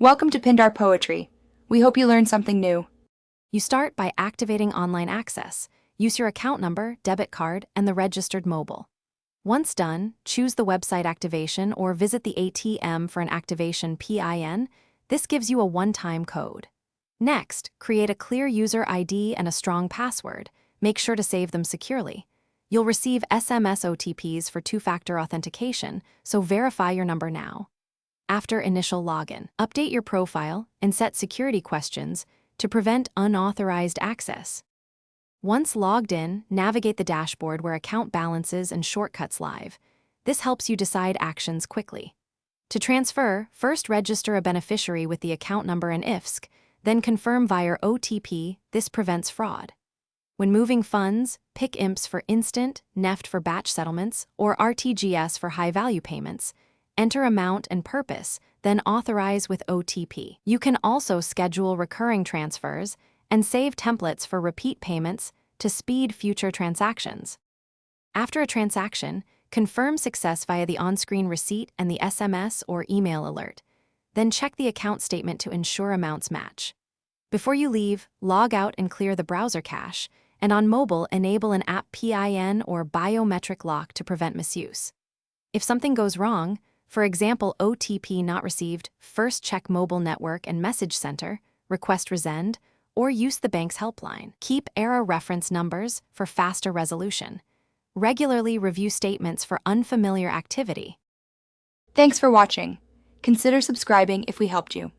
Welcome to Pindar Poetry. We hope you learned something new. You start by activating online access. Use your account number, debit card, and the registered mobile. Once done, choose the website activation or visit the ATM for an activation PIN. This gives you a one-time code. Next, create a clear user ID and a strong password. Make sure to save them securely. You'll receive SMS OTPs for two-factor authentication, so verify your number now. After initial login, update your profile and set security questions to prevent unauthorized access. Once logged in, navigate the dashboard where account balances and shortcuts live. This helps you decide actions quickly. To transfer, first register a beneficiary with the account number and IFSC, then confirm via OTP. This prevents fraud. When moving funds, pick IMPS for instant, NEFT for batch settlements, or RTGS for high-value payments. Enter amount and purpose, then authorize with OTP. You can also schedule recurring transfers and save templates for repeat payments to speed future transactions. After a transaction, confirm success via the on-screen receipt and the SMS or email alert. Then check the account statement to ensure amounts match. Before you leave, log out and clear the browser cache, and on mobile, enable an app PIN or biometric lock to prevent misuse. If something goes wrong, for example, OTP not received, first check mobile network and message center, request resend, or use the bank's helpline. Keep error reference numbers for faster resolution. Regularly review statements for unfamiliar activity. Thanks for watching. Consider subscribing if we helped you.